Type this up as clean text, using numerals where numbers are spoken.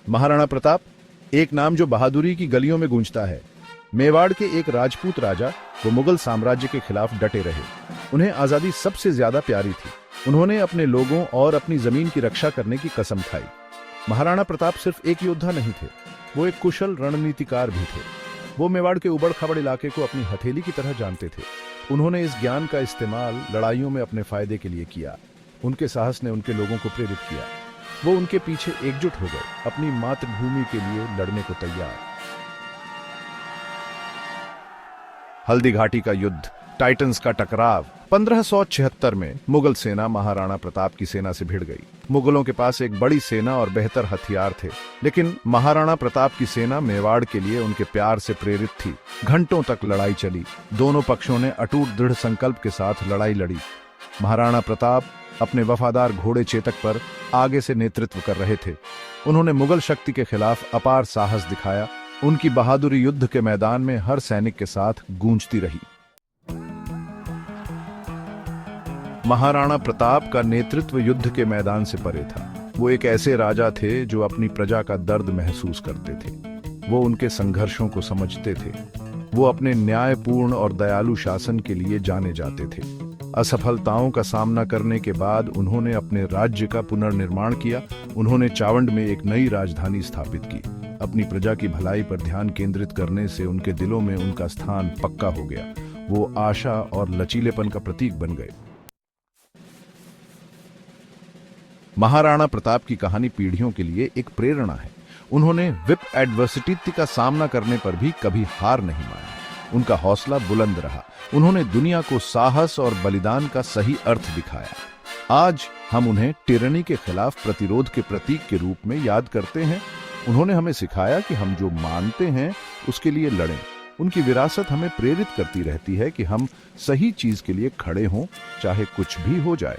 महाराणा प्रताप, एक नाम जो बहादुरी की गलियों में गूंजता है। मेवाड़ के एक राजपूत राजा वो मुगल साम्राज्य के खिलाफ डटे रहे। उन्हें आजादी सबसे ज्यादा प्यारी थी। उन्होंने अपने लोगों और अपनी जमीन की रक्षा करने की कसम खाई। महाराणा प्रताप सिर्फ एक योद्धा नहीं थे, वो एक कुशल रणनीतिकार भी थे। वो मेवाड़ के उबड़ खाबड़ इलाके को अपनी हथेली की तरह जानते थे। उन्होंने इस ज्ञान का इस्तेमाल लड़ाइयों में अपने फायदे के लिए किया। उनके साहस ने उनके लोगों को प्रेरित किया। वो उनके पीछे एकजुट हो गए, अपनी मातृभूमि के लिए लड़ने को तैयार। हल्दी घाटी का युद्ध, टाइटन्स का टकराव। 1576 में मुगल सेना महाराणा प्रताप की सेना से भिड़ गई। मुगलों के पास एक बड़ी सेना और बेहतर हथियार थे, लेकिन महाराणा प्रताप की सेना मेवाड़ के लिए उनके प्यार से प्रेरित थी। घंटों तक लड़ाई चली। दोनों पक्षों ने अटूट दृढ़ संकल्प के साथ लड़ाई लड़ी। महाराणा प्रताप अपने वफादार घोड़े चेतक पर आगे से नेतृत्व कर रहे थे। उन्होंने मुगल शक्ति के खिलाफ अपार साहस दिखाया। उनकी बहादुरी युद्ध के मैदान में हर सैनिक के साथ गूंजती रही। महाराणा प्रताप का नेतृत्व युद्ध के मैदान से परे था। वो एक ऐसे राजा थे जो अपनी प्रजा का दर्द महसूस करते थे। वो उनके संघर्षों को समझते थे। वो अपने न्यायपूर्ण और दयालु शासन के लिए जाने जाते थे। असफलताओं का सामना करने के बाद उन्होंने अपने राज्य का पुनर्निर्माण किया। उन्होंने चावंड में एक नई राजधानी स्थापित की। अपनी प्रजा की भलाई पर ध्यान केंद्रित करने से उनके दिलों में उनका स्थान पक्का हो गया। वो आशा और लचीलेपन का प्रतीक बन गए। महाराणा प्रताप की कहानी पीढ़ियों के लिए एक प्रेरणा है। उन्होंने विप एडवर्सिटी का सामना करने पर भी कभी हार नहीं मानी। उनका हौसला बुलंद रहा। उन्होंने दुनिया को साहस और बलिदान का सही अर्थ दिखाया। आज हम उन्हें टिरनी के खिलाफ प्रतिरोध के प्रतीक के रूप में याद करते हैं। उन्होंने हमें सिखाया कि हम जो मानते हैं उसके लिए लड़ें। उनकी विरासत हमें प्रेरित करती रहती है कि हम सही चीज के लिए खड़े हों, चाहे कुछ भी हो जाए।